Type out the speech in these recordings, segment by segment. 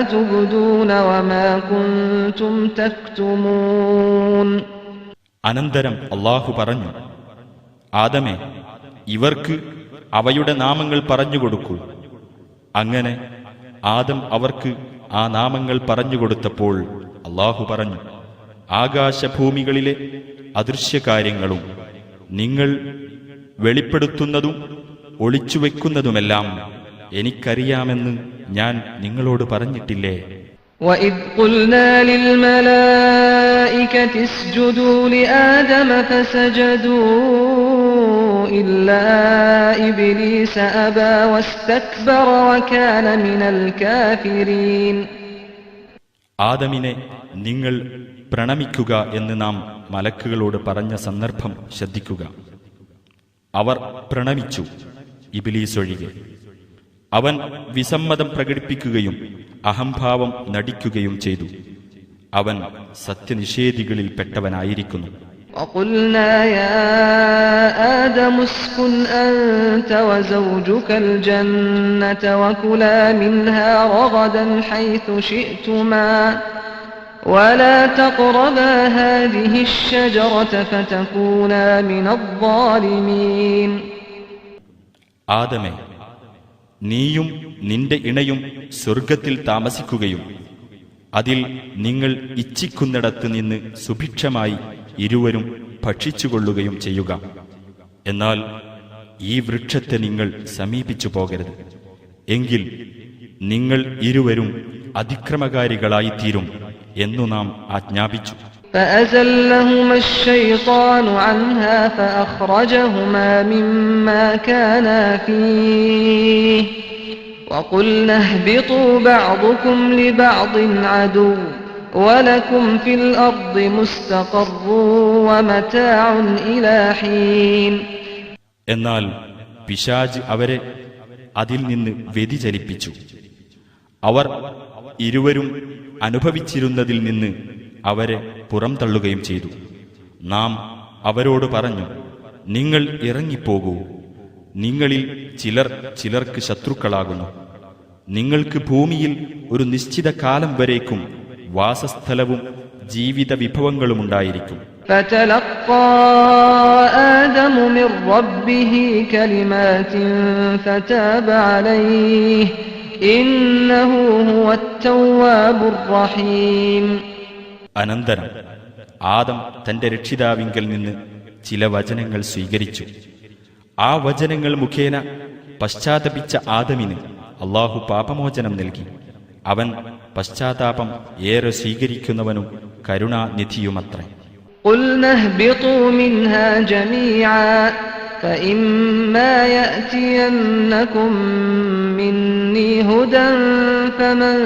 تبدون وما كنتم تكتمون. അനന്തരം അല്ലാഹു പറഞ്ഞു, ആദമേ, ഇവർക്ക് അവയുടെ നാമങ്ങൾ പറഞ്ഞുകൊടുക്കൂ. അങ്ങനെ ആദം അവർക്ക് ആ നാമങ്ങൾ പറഞ്ഞുകൊടുത്തപ്പോൾ അല്ലാഹു പറഞ്ഞു, ആകാശഭൂമികളിലെ അദൃശ്യകാര്യങ്ങളും നിങ്ങൾ വെളിപ്പെടുത്തുന്നതും ഒളിച്ചുവെക്കുന്നതുമെല്ലാം എനിക്കറിയാമെന്ന് ഞാൻ നിങ്ങളോട് പറഞ്ഞിട്ടില്ലേ? وَإِذْ قُلْنَا لِلْمَلَائِكَةِ اسْجُدُوا لِآدَمَ فَسَجَدُوا إِلَّا إِبْلِيسَ أَبَى وَاسْتَكْبَرَ وَكَانَ مِنَ الْكَافِرِينَ. ആദമിനെ നിങ്ങൾ പ്രണമിക്കുക എന്ന് നാം മലക്കുകളോട് പറഞ്ഞ സന്ദർഭം ശ്രദ്ധിക്കുക. അവർ പ്രണമിച്ചു, ഇബ്ലീസ് ഒഴികെ. അവൻ വിസമ്മതം പ്രകടിപ്പിക്കുകയും അഹംഭാവം നടിക്കുകയും ചെയ്തു. അവൻ സത്യനിഷേധികളിൽ പെട്ടവനായിരിക്കുന്നു. وَقُلْنَا يَا آدَمُ اسْكُنْ أَنْتَ وَزَوْجُكَ الْجَنَّةَ وَكُلَا مِنْهَا رَغَدًا حَيْثُ شِئْتُمَا وَلَا تَقْرَبَا هَذِهِ الشَّجَرَةَ فَتَكُونَا مِنَ الظَّالِمِينَ. ആദമേ, നീയും നിന്റെ ഇണയും സ്വർഗത്തിൽ താമസിക്കുകയും അതിൽ നിങ്ങൾ ഇച്ഛിക്കുന്നിടത്ത് നിന്ന് സുഭിക്ഷമായി ഇരുവരും ഭക്ഷിച്ചുകൊള്ളുകയും ചെയ്യുക. എന്നാൽ ഈ വൃക്ഷത്തെ നിങ്ങൾ സമീപിച്ചു പോകരുത്, എങ്കിൽ നിങ്ങൾ ഇരുവരും അതിക്രമകാരികളായിത്തീരും എന്നു നാം ആജ്ഞാപിച്ചു. فأزلهما الشيطان عنها فأخرجهما مما كانا فيه وقلنا اهبطوا بعضكم لبعض عدو ولكم في الأرض مستقر ومتاع إلى حين. എന്നാൽ പിശാച് അവരെ അതിൽ നിന്ന് വ്യതിചലിപ്പിച്ചു. അവർ ഇരുവരും അനുഭവിച്ചിരുന്നതിൽ നിന്ന് അവരെ പുറംതള്ളുകയും ചെയ്തു. നാം അവരോട് പറഞ്ഞു, നിങ്ങൾ ഇറങ്ങിപ്പോകൂ. നിങ്ങളിൽ ചിലർ ചിലർക്ക് ശത്രുക്കളാകുന്നു. നിങ്ങൾക്ക് ഭൂമിയിൽ ഒരു നിശ്ചിത കാലം വരേക്കും വാസസ്ഥലവും ജീവിത വിഭവങ്ങളുമുണ്ടായിരിക്കും. فتلقى آدم من ربه كلمات فتاب عليه إنه هو التواب الرحيم. അനന്തരം ആദം തന്റെ രക്ഷിതാവിങ്കൽ നിന്ന് ചില വചനങ്ങൾ സ്വീകരിച്ചു. ആ വചനങ്ങൾ മുഖേന പശ്ചാത്തപിച്ച ആദമിന് അല്ലാഹു പാപമോചനം നൽകി. അവൻ പശ്ചാത്താപം ഏറെ സ്വീകരിക്കുന്നവനും കരുണാനിധിയുമത്രേ. قُلْنَا اهْبِطُوا مِنْهَا جَمِيعًا فَإِمَّا يَأْتِيَنَّكُم مِّنِّي هُدًى فَمَن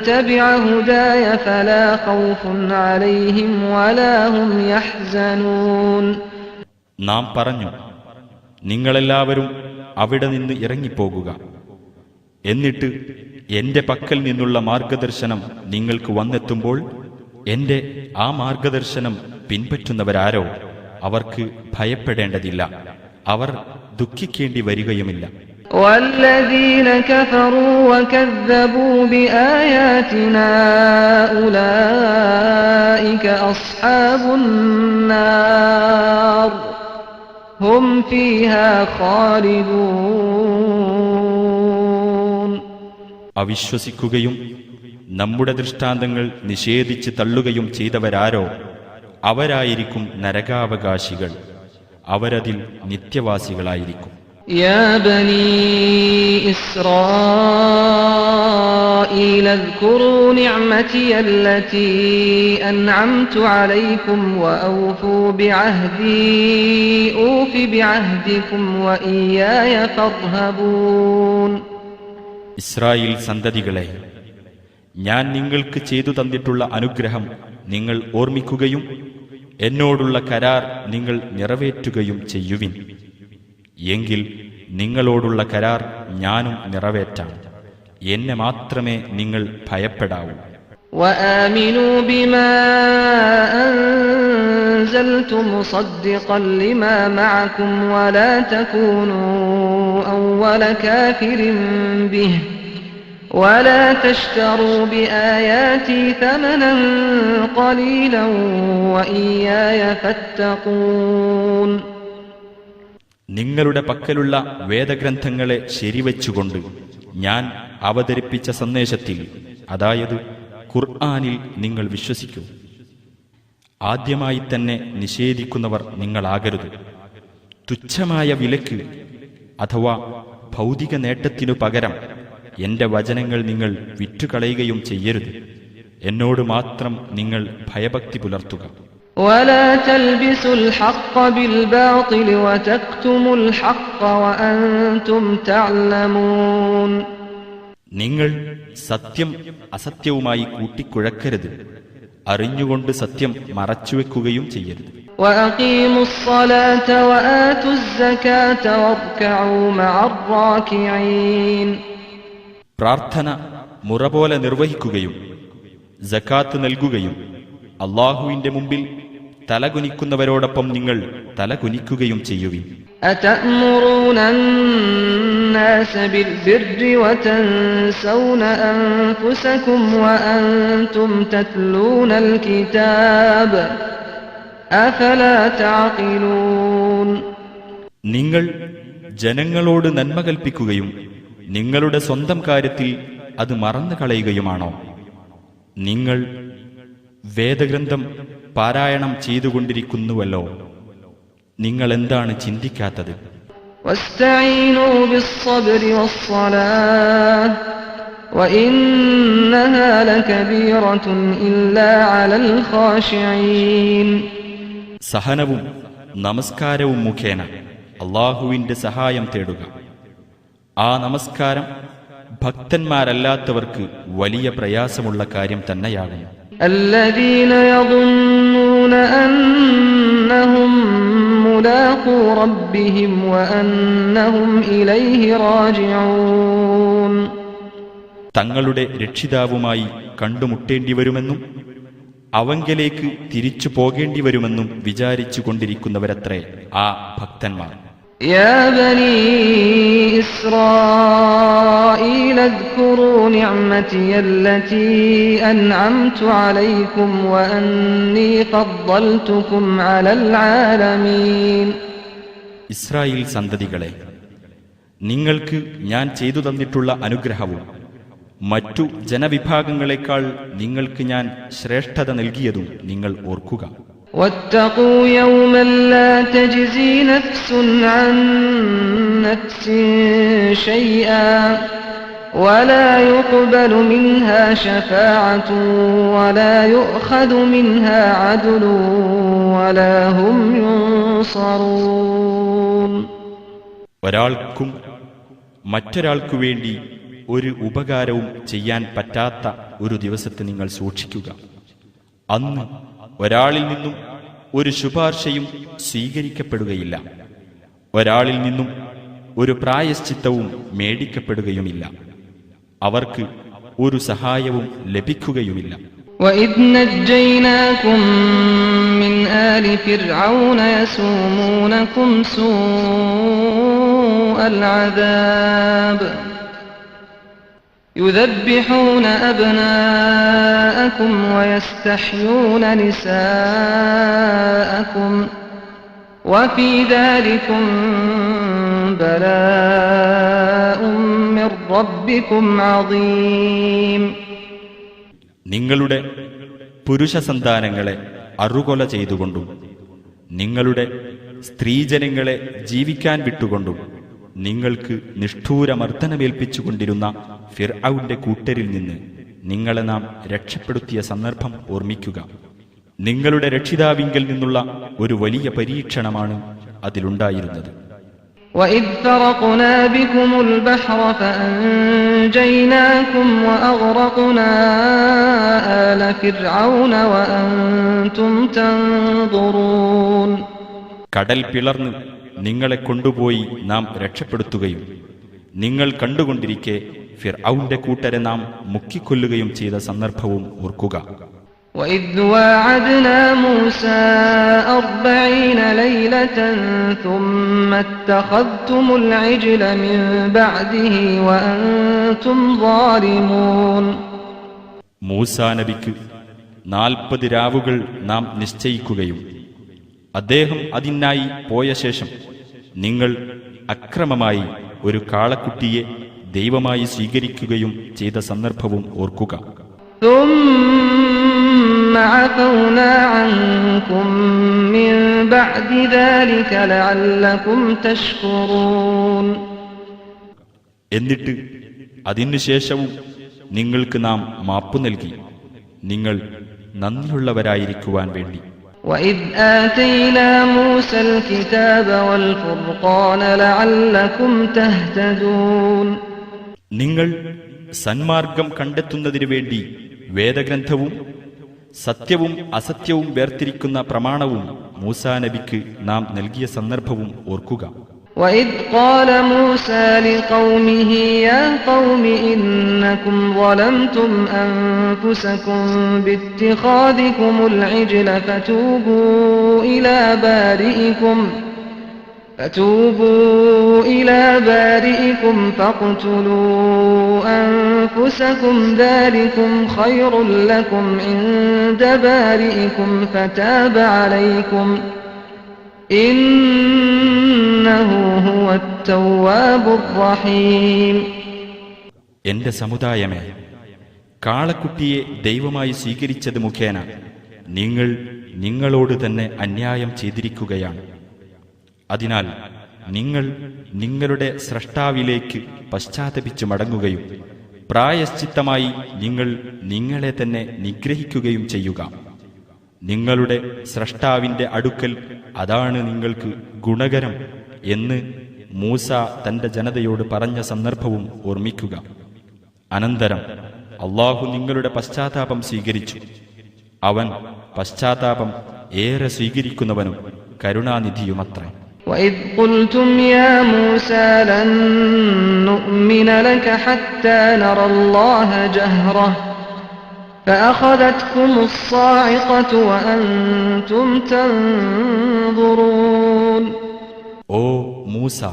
تَبِعَ هُدَايَ فَلَا خَوْفٌ عَلَيْهِمْ وَلَا هُمْ يَحْزَنُونَ. നാം പറഞ്ഞു, നിങ്ങളെല്ലാവരും അവിടെ നിന്ന് ഇറങ്ങിപ്പോകുക. എന്നിട്ട് എന്റെ പക്കൽ നിന്നുള്ള മാർഗദർശനം നിങ്ങൾക്ക് വന്നെത്തുമ്പോൾ എന്റെ ആ മാർഗദർശനം പിൻപറ്റുന്നവരാരോ അവർക്ക് ഭയപ്പെടേണ്ടതില്ല, അവർ ദുഃഖിക്കേണ്ടി വരികയുമില്ല. وَالَّذِينَ كَفَرُوا وَكَذَّبُوا بِآيَاتِنَا أُولَئِكَ أَصْحَابُ النَّارِ هُمْ فِيهَا خَالِدُونَ. അവിശ്വസിക്കുകയും നമ്മുടെ ദൃഷ്ടാന്തങ്ങൾ നിഷേധിച്ച് തള്ളുകയും ചെയ്തവരാരോ അവരായിരിക്കും നരകാവകാശികൾ, അവരതിൽ നിത്യവാസികളായിരിക്കും. يا بني إسرائيل اذكروا نعمتي التي أنعمت عليكم وأوفوا بعهدي أوف بعهدكم وإياي فارهبون. ഇസ്രായേൽ സന്തതികളെ, ഞാൻ നിങ്ങൾക്ക് ചെയ്തു തന്നിട്ടുള്ള അനുഗ്രഹം നിങ്ങൾ ഓർമ്മിക്കുകയും എന്നോടുള്ള കരാർ നിങ്ങൾ നിറവേറ്റുകയും ചെയ്യുവിൻ. എങ്കിൽ നിങ്ങളോടുള്ള കരാർ ഞാനും നിറവേറ്റാം. എന്നെ മാത്രമേ നിങ്ങൾ ഭയപ്പെടാവൂ. وآمنوا بما أنزلت مصدقا لما معكم ولا تكونوا أول كافر به ولا تشتروا بآياتي ثمنا قليلا وإياي فاتقون. നിങ്ങളുടെ പക്കലുള്ള വേദഗ്രന്ഥങ്ങളെ ശരിവെച്ചുകൊണ്ട് ഞാൻ അവതരിപ്പിച്ച സന്ദേശത്തിൽ, അതായത് ഖുർആനിൽ നിങ്ങൾ വിശ്വസിക്കൂ. ആദ്യമായി തന്നെ നിഷേധിക്കുന്നവർ നിങ്ങളാകരുത്. തുച്ഛമായ വിലക്ക് അഥവാ ഭൗതിക നേട്ടത്തിനു പകരം എന്റെ വചനങ്ങൾ നിങ്ങൾ വിറ്റുകളയുകയും ചെയ്യരുത്. എന്നോട് മാത്രം നിങ്ങൾ ഭയഭക്തി പുലർത്തുക. ولا تلبسوا الحق بالباطل وتكتموا الحق وأنتم تعلمون. നിങ്ങൾ സത്യം അസത്യവുമായി കൂട്ടിക്കുഴക്കരുത്. അറിഞ്ഞുകൊണ്ട് സത്യം മറച്ചുവെക്കുകയും ചെയ്യരുത്. وأقيموا الصلاة وآتوا الزكاة واركعوا مع الراكعين. പ്രാർത്ഥന മുറ പോലെ നിർവഹിക്കുകയും സകാത്ത് നൽകുകയും അല്ലാഹുവിന്റെ മുമ്പിൽ തലകുനിക്കുന്നവരോടൊപ്പം നിങ്ങൾ തലകുനിക്കുകയും ചെയ്യുവിൻ. أتأمرون الناس بالبر وتنسون أنفسكم وأنتم تتلون الكتاب أفلا تعقلون. നിങ്ങൾ ജനങ്ങളോട് നന്മ കൽപ്പിക്കുകയും നിങ്ങളുടെ സ്വന്തം കാര്യത്തിൽ അത് മറന്നു കളയുകയുമാണോ? നിങ്ങൾ വേദഗ്രന്ഥം പാരായണം ചെയ്തുകൊണ്ടിരിക്കുന്നുവല്ലോ, നിങ്ങൾ എന്താണ് ചിന്തിക്കാത്തത്? واستعينوا بالصبر والصلاة وإنها لكبيرة إلا على الخاشعين. സഹനവും നമസ്കാരവും മുഖേന അല്ലാഹുവിന്റെ സഹായം തേടുക. ആ നമസ്കാരം ഭക്തന്മാരല്ലാത്തവർക്ക് വലിയ പ്രയാസമുള്ള കാര്യം തന്നെയാകുന്നു. الذين يظنون أنهم ملاقو ربهم وأنهم إليه راجعون. തങ്ങളുടെ രക്ഷിതാവുമായി കണ്ടുമുട്ടേണ്ടി വരുമെന്നും അവങ്കലേക്ക് തിരിച്ചു പോകേണ്ടി വരുമെന്നും വിചാരിച്ചു കൊണ്ടിരിക്കുന്നവരത്രേ ആ ഭക്തന്മാർ. يا بني إسرائيل اذكروا نعمتي التي أنعمت عليكم وأني فضلتكم على العالمين. ഇസ്രായേൽ സന്തതികളെ, നിങ്ങൾക്ക് ഞാൻ ചെയ്തു തന്നിട്ടുള്ള അനുഗ്രഹവും മറ്റു ജനവിഭാഗങ്ങളെക്കാൾ നിങ്ങൾക്ക് ഞാൻ ശ്രേഷ്ഠത നൽകിയതും നിങ്ങൾ ഓർക്കുക. واتقوا يوما لا تجزي نفس عن نفس شيئا ولا يقبل منها شفاعة ولا يؤخذ منها عدل ولا هم ينصرون. ഒരാൾക്കും മറ്റൊരാൾക്കു വേണ്ടി ഒരു ഉപകാരവും ചെയ്യാൻ പറ്റാത്ത ഒരു ദിവസത്തെ നിങ്ങൾ സൂക്ഷിക്കുക. അന്ന് ഒരാളിൽ നിന്നും ഒരു ശുപാർശയും സ്വീകരിക്കപ്പെടുകയില്ല, ഒരാളിൽ നിന്നും ഒരു പ്രായശ്ചിത്തവും മേടിക്കപ്പെടുകയുമില്ല, അവർക്ക് ഒരു സഹായവും ലഭിക്കുകയുമില്ല. وَإِذْ نَجَّيْنَاكُمْ مِنْ آلِ فِرْعَوْنَ يَسُومُونَكُمْ سُوءَ الْعَذَابِ يُذَبِّحُونَ أَبْنَاءَكُمْ وَيَسْتَحْيُونَ نِسَاءَكُمْ وَفِي ذَلِكُمْ بَلَاءٌ مِّن رَّبِّكُمْ عَظِيمٌ. നിങ്ങളുടെ പുരുഷസന്താനങ്ങളെ അറുകൊല ചെയ്തുകൊണ്ടും നിങ്ങളുടെ സ്ത്രീജനങ്ങളെ ജീവിക്കാൻ വിട്ടുകൊണ്ടും നിങ്ങൾക്ക് നിഷ്ഠൂരമർദ്ദനമേൽപ്പിച്ചുകൊണ്ടിരുന്ന ഫിർഔന്റെ കൂട്ടരിൽ നിന്ന് നിങ്ങളെ നാം രക്ഷപ്പെടുത്തിയ സന്ദർഭം ഓർമ്മിക്കുക. നിങ്ങളുടെ രക്ഷിതാവിങ്കൽ നിന്നുള്ള ഒരു വലിയ പരീക്ഷണമാണ് അതിലുണ്ടായിരുന്നത്. وَإِذْ فَرَقْنَا بِكُمُ الْبَحْرَ فَأَنْجَيْنَاكُمْ وَأَغْرَقْنَا آلَ فِرْعَوْنَ وَأَنْتُمْ تَنْظُرُونَ. കടൽ പിളർന്ന് നിങ്ങളെ കൊണ്ടുപോയി നാം രക്ഷപ്പെടുത്തുകയും നിങ്ങൾ കണ്ടുകൊണ്ടിരിക്കെ ഫിർഔന്റെ കൂട്ടരെ നാം മുക്കിക്കൊല്ലുകയും ചെയ്ത സന്ദർഭവും ഓർക്കുക. وَإِذْ وَاعَدْنَا مُوسَى 40 لَيْلَةً ثُمَّ اتَّخَذْتُمُ الْعِجْلَ مِنْ بَعْدِهِ وَأَنْتُمْ ظَالِمُونَ. മൂസാ നബിക്ക് 40 രാവുകൾ നാം നിശ്ചയിക്കുകയും അദ്ദേഹം അതിനായി പോയ ശേഷം നിങ്ങൾ അക്രമമായി ഒരു കാളക്കുട്ടിയെ ദൈവമായി സ്വീകരിക്കുകയും ചെയ്ത സന്ദർഭവും ഓർക്കുക. ثُمَّ عَفَوْنَا عَنْكُمْ مِنْ بَعْدِ ذَلِكَ لَعَلَّكُمْ تَشْكُرُونَ. എന്നിട്ട് അതിനുശേഷവും നിങ്ങൾക്ക് നാം മാപ്പു നൽകി, നിങ്ങൾ നന്ദിയുള്ളവരായിരിക്കുവാൻ വേണ്ടി. وَإِذْ آتَيْنَا مُوسَى الْكِتَابَ وَالْفُرْقَانَ لَعَلَّكُمْ تَهْتَدُونَ. നിങ്ങൾ സന്മാർഗം കണ്ടെത്തുന്നതിനു വേണ്ടി വേദഗ്രന്ഥവും സത്യവും അസത്യവും വേർതിരിക്കുന്ന പ്രമാണവും മൂസാ നബിക്ക് നാം നൽകിയ സന്ദർഭവും ഓർക്കുക. وَإِذْ قَالَ مُوسَى لِقَوْمِهِ يَا قَوْمِ إِنَّكُمْ ظَلَمْتُمْ أَنفُسَكُمْ بِاتِّخَاذِكُمُ الْعِجْلَ فَتُوبُوا إِلَى بَارِئِكُمْ فَاقْتُلُوا أَنفُسَكُمْ ذَلِكُمْ خَيْرٌ لَكُمْ عِندَ بَارِئِكُمْ فَتَابَ عَلَيْكُمْ ഇന്നഹു ഹുവത്തവ്വാബുർ റഹീം. എന്റെ സമുദായമേ, കാളക്കുട്ടിയെ ദൈവമായി സ്വീകരിച്ചത് മുഖേന നിങ്ങൾ നിങ്ങളോട് തന്നെ അന്യായം ചെയ്തിരിക്കുകയാണ്. അതിനാൽ നിങ്ങൾ നിങ്ങളുടെ സ്രഷ്ടാവിലേക്ക് പശ്ചാത്തപിച്ചു മടങ്ങുകയും പ്രായശ്ചിത്തമായി നിങ്ങൾ നിങ്ങളെ തന്നെ നിഗ്രഹിക്കുകയും ചെയ്യുക. നിങ്ങളുടെ സ്രഷ്ടാവിന്റെ അടുക്കൽ അതാണ് നിങ്ങൾക്ക് ഗുണകരം എന്ന് മൂസ തന്റെ ജനതയോട് പറഞ്ഞ സന്ദർഭവും ഓർമ്മിക്കുക. അനന്തരം അള്ളാഹു നിങ്ങളുടെ പശ്ചാത്താപം സ്വീകരിച്ചു. അവൻ പശ്ചാത്താപം ഏറെ സ്വീകരിക്കുന്നവനും കരുണാനിധിയുമത്രേ. وَإِذْ قُلْتُمْ يَا مُوسَى لَن نُّؤْمِنَ لَكَ حَتَّى نَرَى اللَّهَ جَهْرَةً فَأَخَذَتْكُمُ الصَّاعِقَةُ وَأَنْتُمْ تَنْظُرُونَ. ഓ മൂസ,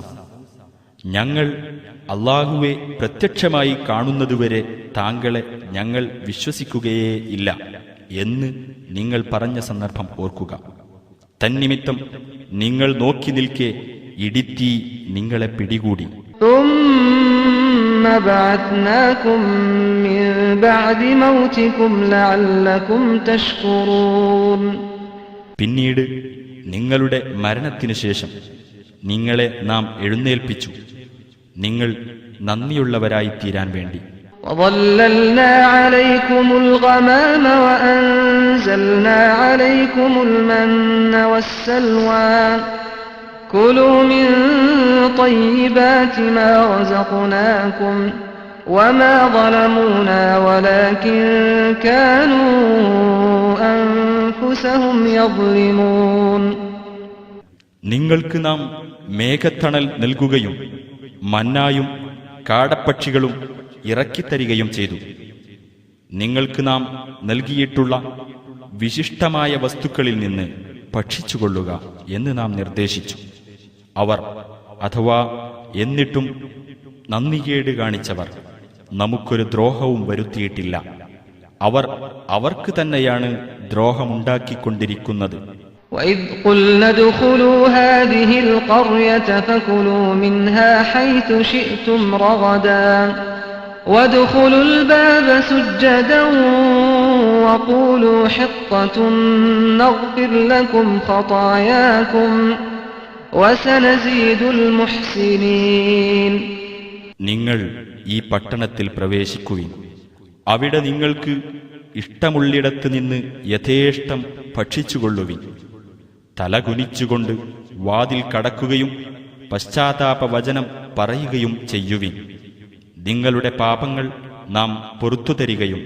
ഞങ്ങൾ അല്ലാഹുവെ പ്രത്യക്ഷമായി കാണുന്നതുവരെ താങ്കളെ ഞങ്ങൾ വിശ്വസിക്കുകയേ ഇല്ല എന്ന് നിങ്ങൾ പറഞ്ഞ സന്ദർഭം ഓർക്കുക. തന്നിമിത്തം നിങ്ങൾ നോക്കി നിൽക്കെ ഇടിത്തീ നിങ്ങളെ പിടികൂടി. ثُمَّ بَعَثْنَاكُم مِّن بَعْدِ مَوْتِكُمْ لَعَلَّكُمْ تَشْكُرُونَ. പിന്നീട് നിങ്ങളുടെ മരണത്തിനു ശേഷം നിങ്ങളെ നാം എഴുന്നേൽപ്പിച്ചു, നിങ്ങൾ നന്ദിയുള്ളവരായി തീരാൻ വേണ്ടി. وَظَلَّلْنَا عَلَيْكُمُ الْغَمَامَ وَأَنزَلْنَا عَلَيْكُمُ الْمَنَّ وَالسَّلْوَىٰ كُلُوا مِن طَيِّبَاتِ مَا رَزَقْنَاكُمْ وَمَا ظَلَمُونَا وَلَكِن كَانُوا أَنفُسَهُمْ يَظْلِمُونَ. നിങ്ങൾക്ക് നാം മേഘത്തണൽ നൽകുകയും മന്നായും കാടപ്പക്ഷികളും ഇറക്കിത്തരികയും ചെയ്തു. നിങ്ങൾക്ക് നാം നൽകിയിട്ടുള്ള വിശിഷ്ടമായ വസ്തുക്കളിൽ നിന്ന് ഭക്ഷിച്ചുകൊള്ളുക എന്ന് നാം നിർദ്ദേശിച്ചു. അവർ അഥവാ എന്നിട്ടും നന്ദികേട് കാണിച്ചവർ നമുക്കൊരു ദ്രോഹവും വരുത്തിയിട്ടില്ല. അവർ അവർക്ക് തന്നെയാണ് ദ്രോഹമുണ്ടാക്കിക്കൊണ്ടിരിക്കുന്നത്. وَإِذْ قُلْنَا ادْخُلُوا هَٰذِهِ الْقَرْيَةَ فَكُلُوا مِنْهَا حَيْثُ شِئْتُمْ رَغَدًا وَادْخُلُوا الْبَابَ سُجَّدًا وَقُولُوا حِطَّةٌ نَّغْفِرْ لَكُمْ خَطَايَاكُمْ وَسَنَزِيدُ الْمُحْسِنِينَ. നിങ്ങൾ ഈ പട്ടണത്തിൽ പ്രവേശിക്കുവിൻ. അവിടെ നിങ്ങൾക്ക് ഇഷ്ടമുള്ളിടത്ത് നിന്ന് യഥേഷ്ടം ഭക്ഷിച്ചുകൊള്ളുവിൻ. തലകുനിച്ചുകൊണ്ട് വാതിൽ കടക്കുകയും പശ്ചാത്താപ വചനം പറയുകയും ചെയ്യുവിൻ. നിങ്ങളുടെ പാപങ്ങൾ നാം പൊറുത്തുതരികയും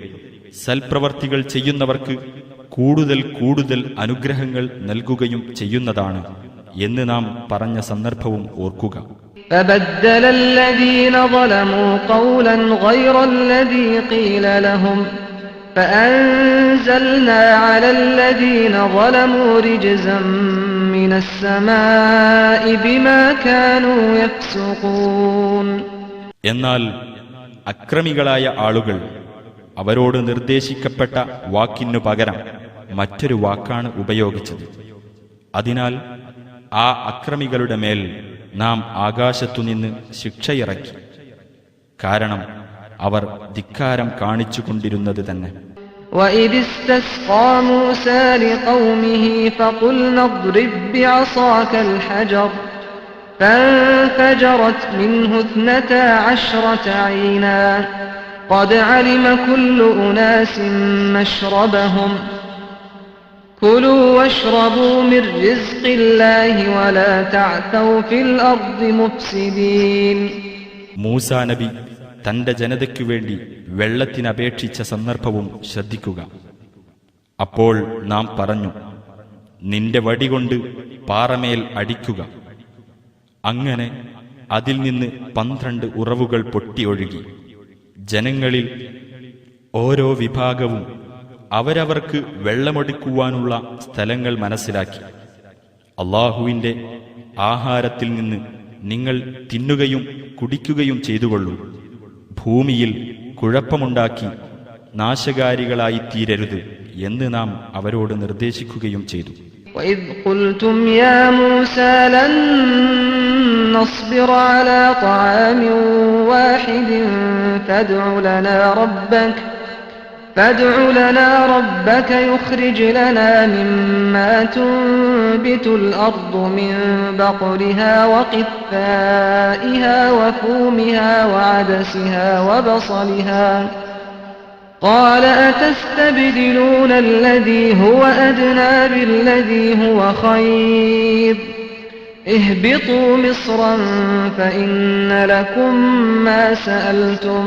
സൽപ്രവർത്തികൾ ചെയ്യുന്നവർക്ക് കൂടുതൽ കൂടുതൽ അനുഗ്രഹങ്ങൾ നൽകുകയും ചെയ്യുന്നതാണ് എന്ന് നാം പറഞ്ഞ സന്ദർഭവും ഓർക്കുക. فبدل الذين ظلموا قولا غير الذي قيل لهم فأنزلنا على الذين ظلموا رجزا من السماء بما كانوا يفسقون. എന്നാൽ അക്രമികളായ ആളുകൾ അവരോട് നിർദ്ദേശിക്കപ്പെട്ട വാക്കിനു പകരം മറ്റൊരു വാക്കാണ് ഉപയോഗിച്ചത്. അതിനാൽ ആ അക്രമികളുടെ മേൽ നാം ആകാശത്തുനിന്ന് ശിക്ഷയിറക്കി. കാരണം അവർ ധിക്കാരം കാണിച്ചുകൊണ്ടിരുന്നത് തന്നെ. وَإِذِ اسْتَسْقَىٰ مُوسَىٰ لِقَوْمِهِ فَقُلْنَا اضْرِب بِّعَصَاكَ الْحَجَرَ فَانفَجَرَتْ مِنْهُ 12 عَيْنًا قَدْ عَلِمَ كُلُّ أُنَاسٍ مَّشْرَبَهُمْ كُلُوا وَاشْرَبُوا مِن رِّزْقِ اللَّهِ وَلَا تَعْثَوْا فِي الْأَرْضِ مُفْسِدِينَ. മൂസാ നബി തന്റെ ജനതയ്ക്കു വേണ്ടി വെള്ളത്തിനപേക്ഷിച്ച സന്ദർഭവും ശ്രദ്ധിക്കുക. അപ്പോൾ നാം പറഞ്ഞു, നിന്റെ വടികൊണ്ട് പാറമേൽ അടിക്കുക. അങ്ങനെ അതിൽ നിന്ന് 12 ഉറവുകൾ പൊട്ടിയൊഴുകി. ജനങ്ങളിൽ ഓരോ വിഭാഗവും അവരവർക്ക് വെള്ളമൊടുക്കുവാനുള്ള സ്ഥലങ്ങൾ മനസ്സിലാക്കി. അല്ലാഹുവിന്റെ ആഹാരത്തിൽ നിന്ന് നിങ്ങൾ തിന്നുകയും കുടിക്കുകയും ചെയ്തുകൊള്ളൂ. ഭൂമിയിൽ കുഴപ്പമുണ്ടാക്കി നാശകാരികളായി തീരരുത് എന്ന് നാം അവരോട് നിർദ്ദേശിക്കുകയും ചെയ്തു. وَإِذْ قُلْتُمْ يَا مُوسَىٰ لَن نَّصْبِرَ عَلَىٰ طَعَامٍ وَاحِدٍ فَادْعُ لَنَا رَبَّكَ يُخْرِجْ لَنَا مِمَّا تُنبِتُ الْأَرْضُ مِن بَقْلِهَا وَقِثَّائِهَا وَفُومِهَا وَعَدَسِهَا وَبَصَلِهَا قَالَ أَتَسْتَبْدِلُونَ الَّذِي هُوَ أَدْنَىٰ بِالَّذِي هُوَ خَيْرٌ اهْبِطُوا مِصْرًا فَإِنَّ لَكُم مَّا سَأَلْتُمْ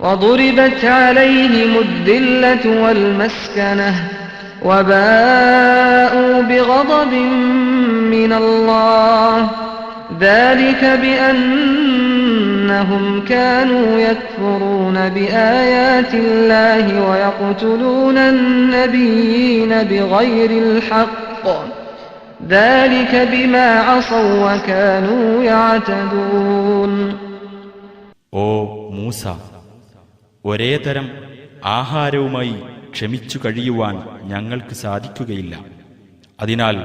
وَضُرِبَتْ عَلَيْهِمُ الذِّلَّةُ وَالْمَسْكَنَةُ وَبَاءُوا بِغَضَبٍ مِّنَ اللَّهِ ذَلِكَ بِأَنَّهُمْ كَانُوا يَكْفُرُونَ بِآيَاتِ اللَّهِ وَيَقْتُلُونَ النَّبِيِّينَ بِغَيْرِ الْحَقِّ ذَلِكَ بِمَا عَصَوْا وَكَانُوا يَعْتَدُونَ. ഓ മൂസ, ഒരേ തരം ആഹാരവുമായി ക്ഷമിച്ചു കഴിയുവാൻ ഞങ്ങൾക്ക് സാധിക്കുകയില്ല. അതിനാൽ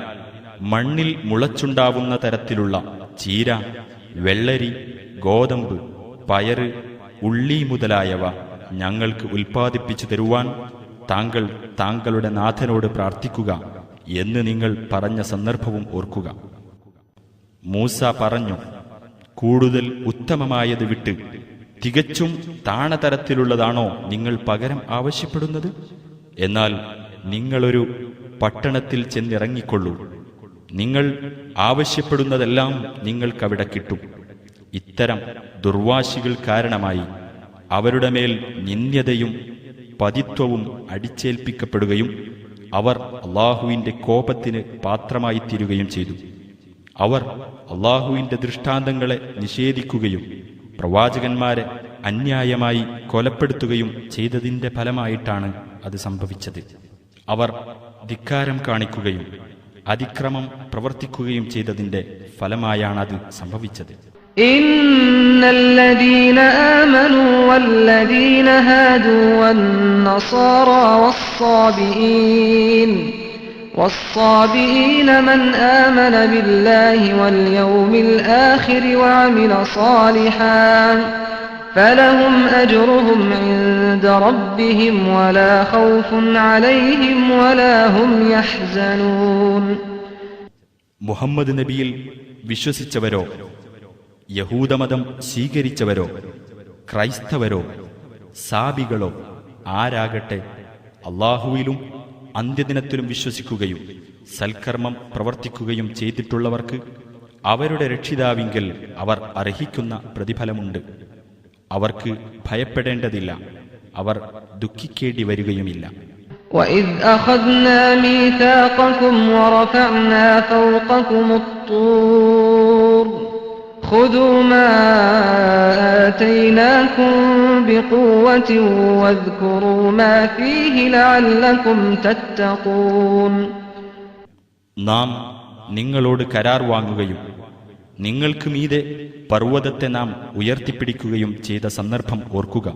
മണ്ണിൽ മുളച്ചുണ്ടാവുന്ന തരത്തിലുള്ള ചീര, വെള്ളരി, ഗോതമ്പ്, പയറ്, ഉള്ളി മുതലായവ ഞങ്ങൾക്ക് ഉൽപ്പാദിപ്പിച്ചു തരുവാൻ താങ്കൾ താങ്കളുടെ നാഥനോട് പ്രാർത്ഥിക്കുക എന്ന് നിങ്ങൾ പറഞ്ഞ സന്ദർഭവും ഓർക്കുക. മൂസ പറഞ്ഞു, കൂടുതൽ ഉത്തമമായത് വിട്ട് തികച്ചും താണതരത്തിലുള്ളതാണോ നിങ്ങൾ പകരം ആവശ്യപ്പെടുന്നത്? എന്നാൽ നിങ്ങളൊരു പട്ടണത്തിൽ ചെന്നിറങ്ങിക്കൊള്ളൂ. നിങ്ങൾ ആവശ്യപ്പെടുന്നതെല്ലാം നിങ്ങൾക്കവിടെ കിട്ടും. ഇത്തരം ദുർവാശികൾ കാരണമായി അവരുടെ മേൽ നിന്ദ്യതയും പതിത്വവും അടിച്ചേൽപ്പിക്കപ്പെടുകയും അവർ അല്ലാഹുവിന്റെ കോപത്തിന് പാത്രമായി തീരുകയും ചെയ്തു. അവർ അല്ലാഹുവിന്റെ ദൃഷ്ടാന്തങ്ങളെ നിഷേധിക്കുകയും പ്രവാചകന്മാരെ അന്യായമായി കൊലപ്പെടുത്തുകയും ചെയ്തതിന്റെ ഫലമായിട്ടാണ് അത് സംഭവിച്ചത്. അവർ ധിക്കാരം കാണിക്കുകയും അതിക്രമം പ്രവർത്തിക്കുകയും ചെയ്തതിന്റെ ഫലമായാണത് സംഭവിച്ചത്. ഇന്നല്ലദീന ആമനൂ വല്ലദീന ഹാദൂ വന്നസാറാ والصابئين من آمن بالله واليوم الآخر وعمل صالحا فلهم أجرهم عند ربهم ولا خوف عليهم ولا هم يحزنون. മുഹമ്മദ് നബിയിൽ വിശ്വസിച്ചവരോ യഹൂദമതം സ്വീകരിച്ചവരോ ക്രൈസ്തവരോ സാബികളോ ആരാകട്ടെ അല്ലാഹുവിലും അന്ത്യദിനത്തിലും വിശ്വസിക്കുകയും സൽക്കർമ്മം പ്രവർത്തിക്കുകയും ചെയ്തിട്ടുള്ളവർക്ക് അവരുടെ രക്ഷിതാവിങ്കൽ അവർ അർഹിക്കുന്ന പ്രതിഫലമുണ്ട്. അവർക്ക് ഭയപ്പെടേണ്ടതില്ല, അവർ ദുഃഖിക്കേണ്ടി വരികയുമില്ല. وَإِذْ أَخَذْنَا مِيثَاقَكُمْ وَرَفَعْنَا فَوْقَكُمُ الطُّورَ خذوا ما آتيناكم بقوة واذكروا ما فيه لعلكم تتقون. നാം നിങ്ങളോട് കരാർ വാങ്ങുകയും നിങ്ങൾക്ക് മീതെ പർവ്വതത്തെ നാം ഉയർത്തിപ്പിടിക്കുകയും ചെയ്ത സന്ദർഭം ഓർക്കുക.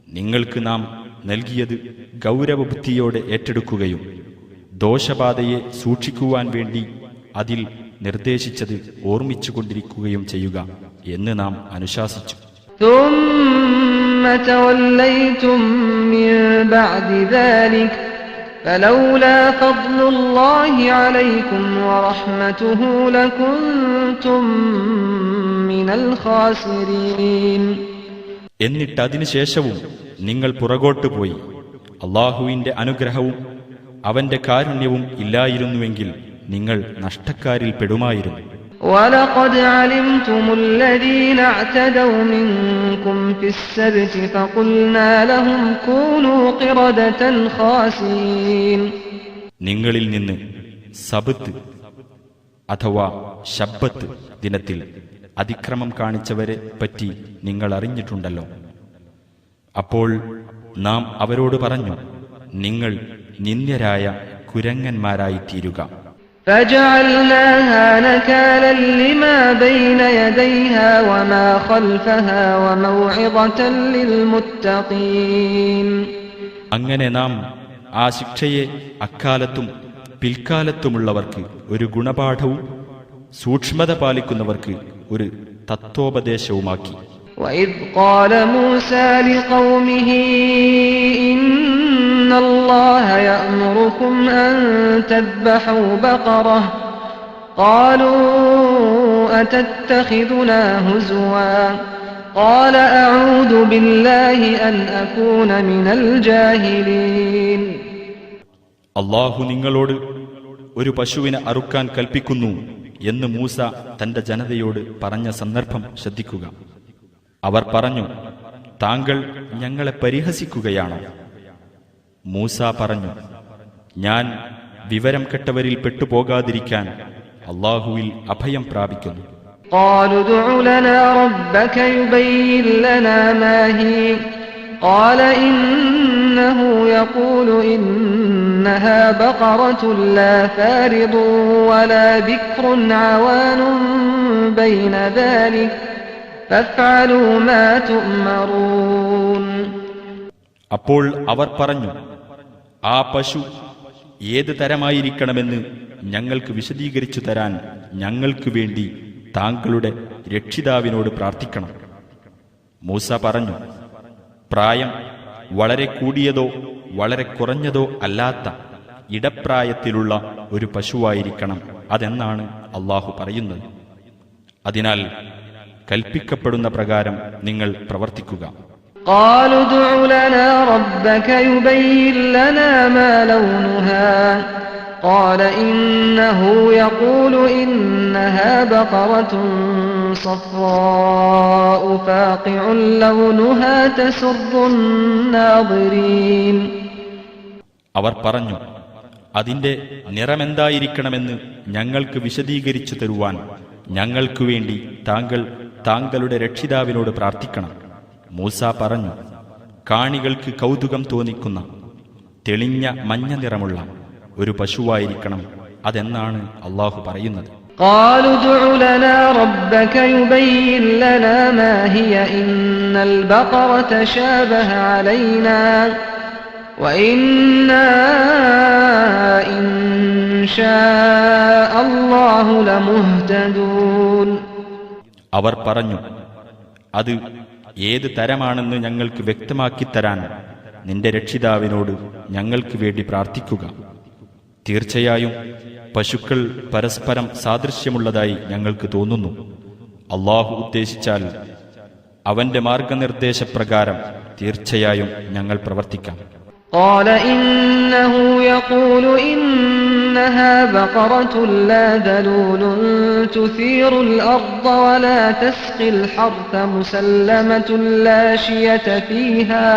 നിങ്ങൾക്ക് നാം നൽകിയത് ഗൗരവബുദ്ധിയോടെ ഏറ്റെടുക്കുകയും ദോഷബാധയെ സൂക്ഷിക്കുവാൻ വേണ്ടി അതിൽ നിർദ്ദേശിച്ചത് ഓർമ്മിച്ചുകൊണ്ടിരിക്കുകയും ചെയ്യുക എന്ന് നാം അനുശാസിച്ചു. ثم توليتم من بعد ذلك فلولا فضل الله عليكم ورحمته لكنتم من الخاسرين. എന്നിട്ട് അതിനുശേഷവും നിങ്ങൾ പുറകോട്ട് പോയി അള്ളാഹുവിന്റെ അനുഗ്രഹവും അവന്റെ കാരുണ്യവും ഇല്ലായിരുന്നുവെങ്കിൽ നിങ്ങൾ നഷ്ടക്കാരിൽ പെടുമായിരുന്നു. وَلَقَدْ عَلِمْتُمُ الَّذِينَ اعْتَدَوْا مِنكُمْ فِي السَّبْتِ فَقُلْنَا لَهُمْ كُونُوا قِرَدَةً خَاسِئِينَ. നിങ്ങളിൽ നിന്ന് സബത്ത് അഥവാ ശബ്ബത്ത് ദിനത്തിൽ അതിക്രമം കാണിച്ചവരെ പറ്റി നിങ്ങൾ അറിഞ്ഞിട്ടുണ്ടല്ലോ. അപ്പോൾ നാം അവരോട് പറഞ്ഞു, നിങ്ങൾ നിന്ദ്യരായ കുരങ്ങന്മാരായി തീരുക. فَجَعَلْنَاهَا نَكَالًا لِمَا بَيْنَ يَدَيْهَا وَمَا خَلْفَهَا وَمَوْعِظَةً لِلْمُتَّقِينَ. അങ്ങനെ നാം ആ ശിക്ഷയെ അക്കാലത്തും പിൽക്കാലത്തുമുള്ളവർക്ക് ഒരു ഗുണപാഠവും സൂക്ഷ്മത പാലിക്കുന്നവർക്ക് ഒരു തത്വോപദേശവുമാക്കി. وَإِذْ قَالَ مُوسَى لِقَوْمِهِ إِنَّ اللَّهَ يَأْمُرُكُمْ أَن تَذْبَحُوا بَقَرَةً قَالُوا أَتَتَّخِذُنَا هُزُوًا قَالَ أَعُوذُ بِاللَّهِ أَنْ أَكُونَ مِنَ الْجَاهِلِينَ. അല്ലാഹു നിങ്ങളോട് ഒരു പശുവിനെ അറുക്കാൻ കൽപ്പിക്കുന്നു എന്ന് മൂസ തന്റെ ജനതയോട് പറഞ്ഞ സന്ദർഭം ശ്രദ്ധിക്കുക. അവർ പറഞ്ഞു, താങ്കൾ ഞങ്ങളെ പരിഹസിക്കുകയാണോ? മൂസ പറഞ്ഞു, ഞാൻ വിവരം കെട്ടവരിൽ പെട്ടുപോകാതിരിക്കാൻ അല്ലാഹുവിൽ അഭയം പ്രാപിക്കുന്നു. قالوا ادع لنا ربك يبين لنا ما هي قال إنه يقول إنها بقرة لا فارض ولا بكر عوان بين ذلك فافعلوا ما تؤمرون. അപ്പോൾ അവർ പറഞ്ഞു, ആ പശു ഏത് തരമായിരിക്കണമെന്ന് ഞങ്ങൾക്ക് വിശദീകരിച്ചു തരാൻ ഞങ്ങൾക്ക് വേണ്ടി താങ്കളുടെ രക്ഷിതാവിനോട് പ്രാർത്ഥിക്കണം. മൂസ പറഞ്ഞു, പ്രായം വളരെ കൂടിയതോ വളരെ കുറഞ്ഞതോ അല്ലാത്ത ഇടപ്രായത്തിലുള്ള ഒരു പശുവായിരിക്കണം അതെന്നാണ് അല്ലാഹു പറയുന്നത്. അതിനാൽ കൽപ്പിക്കപ്പെടുന്ന പ്രകാരം നിങ്ങൾ പ്രവർത്തിക്കുക. قالوا ادع لنا ربك يبين لنا ما لونها قال إنه يقول إنها بقرة صفراء فاقع لونها تسر الناظرين. അവർ പറഞ്ഞു, അതിന്റെ നിറമെന്തായിരിക്കണമെന്ന് ഞങ്ങൾക്ക് വിശദീകരിച്ചു തരുവാൻ ഞങ്ങൾക്കു വേണ്ടി താങ്കൾ താങ്കളുടെ രക്ഷിതാവിനോട് പ്രാർത്ഥിക്കണം. മൂസ പറഞ്ഞു, കാണികൾക്ക് കൗതുകം തോന്നിക്കുന്ന തെളിഞ്ഞ മഞ്ഞ നിറമുള്ള ഒരു പശുവായിരിക്കണം അതെന്നാണ് അല്ലാഹു പറയുന്നത്. قالوا ادع لنا ربك يبين لنا ما هي إن البقرة شابه علينا وإنا إن شاء الله لمهتدون. അവർ പറഞ്ഞു, അത് ഏത് തരമാണെന്ന് ഞങ്ങൾക്ക് വ്യക്തമാക്കി തരാൻ നിന്റെ രക്ഷിതാവിനോട് ഞങ്ങൾക്ക് വേണ്ടി പ്രാർത്ഥിക്കുക. തീർച്ചയായും പശുക്കൾ പരസ്പരം സാദൃശ്യമുള്ളതായി ഞങ്ങൾക്ക് തോന്നുന്നു. അല്ലാഹു ഉദ്ദേശിച്ചാൽ അവന്റെ മാർഗനിർദ്ദേശപ്രകാരം തീർച്ചയായും ഞങ്ങൾ പ്രവർത്തിക്കാം. قال إنه يقول إنها بقرة لا ذلول تثير الأرض ولا تسقي الحرث مسلمة لا شية فيها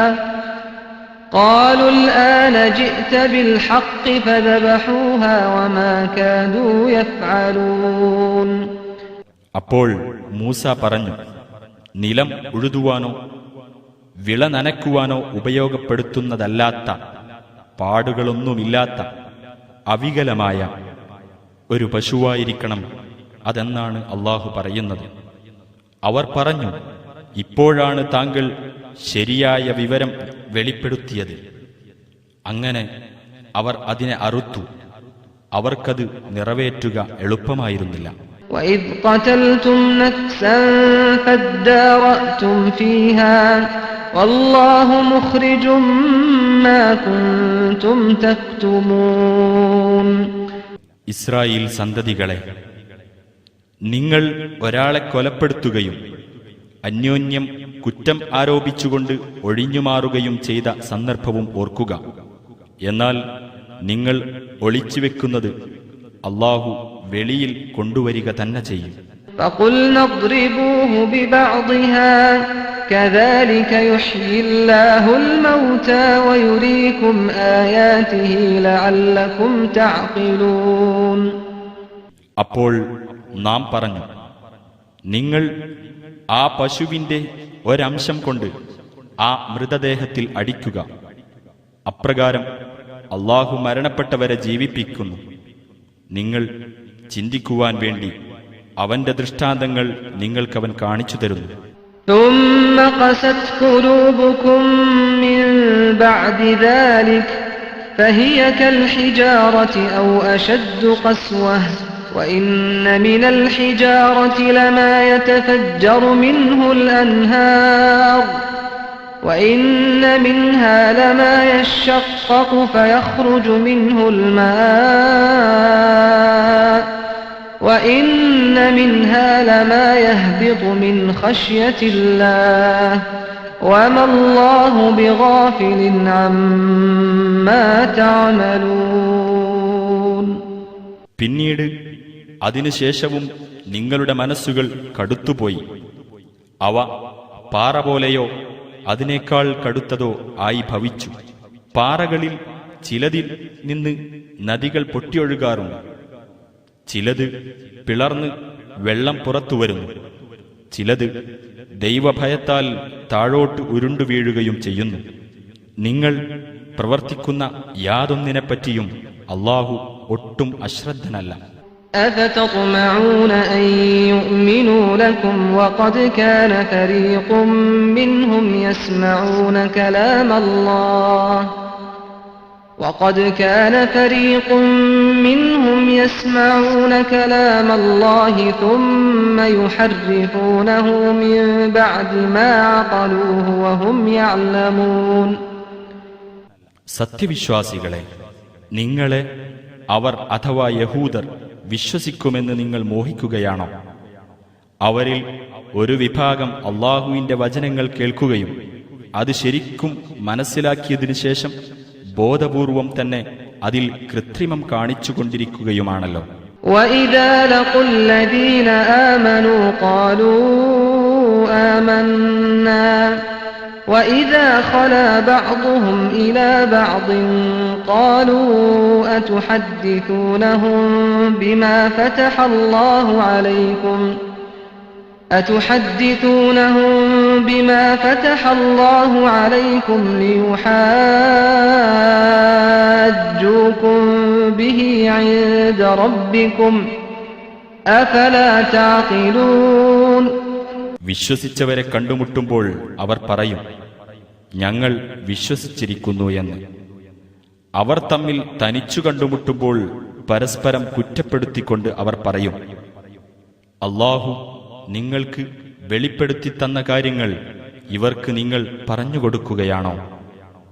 قالوا الآن جئت بالحق فذبحوها وما كادوا يفعلون. അപ്പോൾ മൂസ പറഞ്ഞു, നിലം ഉഴുതുവാനോ വിള നനയ്ക്കുവാനോ ഉപയോഗപ്പെടുത്തുന്നതല്ലാത്ത പാടുകളൊന്നുമില്ലാത്ത അവികലമായ ഒരു പശുവായിരിക്കണം അതെന്നാണ് അല്ലാഹു പറയുന്നത്. അവർ പറഞ്ഞു, ഇപ്പോഴാണ് താങ്കൾ ശരിയായ വിവരം വെളിപ്പെടുത്തിയത്. അങ്ങനെ അവർ അതിനെ അറുത്തു. അവർക്കത് നിറവേറ്റുക എളുപ്പമായിരുന്നില്ല. وَإِذْ قَتَلْتُمْ نَفْسًا فَادَّارَأْتُمْ فِيهَا وَاللَّهُ مُخْرِجٌ مَا كُنْتُمْ تَكْتُمُونَ. ഇസ്രായേൽ സന്തതികളെ, നിങ്ങൾ ഒരാളെ കൊലപ്പെടുത്തുകയും അന്യോന്യം കുറ്റം ആരോപിച്ചുകൊണ്ട് ഒഴിഞ്ഞുമാറുകയും ചെയ്ത സന്ദർഭവും ഓർക്കുക. എന്നാൽ നിങ്ങൾ ഒളിച്ചുവെക്കുന്നത് അല്ലാഹു വെളിയിൽ കൊണ്ടുവരിക തന്നെ ചെയ്യും. فَقُلْنَا اضْرِبُوهُ بِبَعْضِهَا كَذَلِكَ يُحْيِي اللَّهُ الْمَوْتَى وَيُرِيكُمْ آيَاتِهِ لَعَلَّكُمْ تَعْقِلُونَ. അപ്പോൾ നാം പറഞ്ഞു, നിങ്ങൾ ആ പശുവിന്റെ ഒരംശം കൊണ്ട് ആ മൃതദേഹത്തിൽ അടിക്കുക. അപ്രകാരം അല്ലാഹു മരണപ്പെട്ടവരെ ജീവിപ്പിക്കുന്നു. നിങ്ങൾ ചിന്തിക്കുവാൻ വേണ്ടി അവന്റെ ദൃഷ്ടാന്തങ്ങൾ നിങ്ങൾക്കവൻ കാണിച്ചു തരുന്നു. ثُمَّ قَسَتْ قُلُوبُكُم مِّن بَعْدِ ذَلِكَ فَهِيَ كَالْحِجَارَةِ أَوْ أَشَدُّ قَسْوَةً وَإِنَّ مِنَ الْحِجَارَةِ لَمَا يَتَفَجَّرُ مِنْهُ الْأَنْهَارُ وَإِنَّ مِنْهَا لَمَا يَشَّقَّقُ فَيَخْرُجُ مِنْهُ الْمَاءُ وَإِنَّ مِنْهَا لَمَا يَهْبِطُ مِنْ خَشْيَةِ اللَّهِ وَمَا اللَّهُ بِغَافِلٍ عَمَّا تَعْمَلُونَ. പിന്നീട് അതിനുശേഷവും നിങ്ങളുടെ മനസ്സുകൾ കടുത്തുപോയി. അവ പാറ പോലെയോ അതിനേക്കാൾ കടുത്തതോ ആയി ഭവിച്ചു. പാറകളിൽ ചിലതിൽ നിന്ന് നദികൾ പൊട്ടിയൊഴുകാറുണ്ട്. ചിലത് പിളർന്ന് വെള്ളം പുറത്തുവരുന്നു. ചിലത് ദൈവഭയത്താൽ താഴോട്ട് ഉരുണ്ടു വീഴുകയും ചെയ്യുന്നു. നിങ്ങൾ പ്രവർത്തിക്കുന്ന യാതൊന്നിനെപ്പറ്റിയും അല്ലാഹു ഒട്ടും അശ്രദ്ധനല്ല. أفتطمعون أن يؤمنوا لكم وقد كان فريق منهم يسمعون كلام الله ثم يحرفونه من بعد ما عقلوه وهم يعلمون. സത്യവിശ്വാസികളെ, നിങ്ങളെ അവർ അഥവാ യഹൂദർ വിശ്വസിക്കുമെന്ന് നിങ്ങൾ മോഹിക്കുകയാണോ? അവരിൽ ഒരു വിഭാഗം അല്ലാഹുവിന്റെ വചനങ്ങൾ കേൾക്കുകയും അത് ശരിക്കും മനസ്സിലാക്കിയതിനു ശേഷം ബോധപൂർവം തന്നെ അതിൽ കൃത്രിമം കാണിച്ചുകൊണ്ടിരിക്കുകയുമാണല്ലോ. وَإِذَا لَقُوا الَّذِينَ آمَنُوا قَالُوا آمَنَّا وَإِذَا خَلَا بَعْضُهُمْ إِلَى بَعْضٍ قَالُوا أَتُحَدِّثُونَهُم بِمَا فَتَحَ اللَّهُ عَلَيْكُمْ لِيُحَاجُّوكُم بِهِ عِندَ رَبِّكُمْ أَفَلَا تَعْقِلُونَ. വിശ്വസിച്ചവരെ കണ്ടുമുട്ടുമ്പോൾ അവർ പറയും, ഞങ്ങൾ വിശ്വസിച്ചിരിക്കുന്നു എന്ന്. അവർ തമ്മിൽ തനിച്ചു കണ്ടുമുട്ടുമ്പോൾ പരസ്പരം കുറ്റപ്പെടുത്തിക്കൊണ്ട് അവർ പറയും, അല്ലാഹു നിങ്ങൾക്ക് വെളിപ്പെടുത്തി തന്ന കാര്യങ്ങൾ ഇവർക്ക് നിങ്ങൾ പറഞ്ഞുകൊടുക്കുകയാണോ?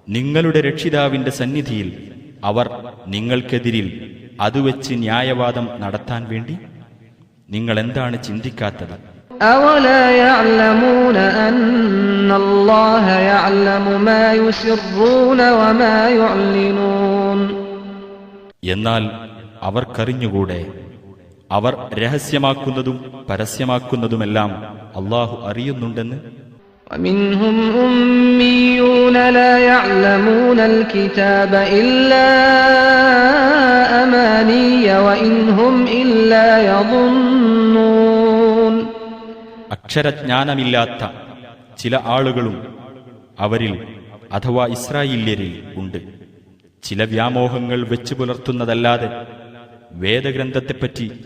നിങ്ങളുടെ രക്ഷിതാവിന്റെ സന്നിധിയിൽ അവർ നിങ്ങൾക്കെതിരിൽ അതുവെച്ച് ന്യായവാദം നടത്താൻ വേണ്ടി നിങ്ങൾ എന്താണ് ചിന്തിക്കാത്തത്? أَوَلَا يَعْلَمُونَ أَنَّ اللَّهَ يَعْلَمُ مَا يُسِرُّونَ وَمَا يُعْلِنُونَ. എന്നാൽ അവർക്കറിഞ്ഞുകൂടെ, അവർ രഹസ്യമാക്കുന്നതും പരസ്യമാക്കുന്നതുമെല്ലാം അല്ലാഹു അറിയുന്നുണ്ടെന്ന്. وَمِنْهُمْ أُمِّيُّونَ لَا يَعْلَمُونَ الْكِتَابَ إِلَّا أَمَانِيَّ وَإِنْ هُمْ إِلَّا يَظُنُّونَ. അക്ഷരജ്ഞാനമില്ലാത്ത ചില ആളുകളും അവരിൽ അഥവാ ഇസ്രായേല്യരിൽ ഉണ്ട്. ചില വ്യാമോഹങ്ങൾ വെച്ചു പുലർത്തുന്നതല്ലാതെ വേദഗ്രന്ഥത്തെപ്പറ്റി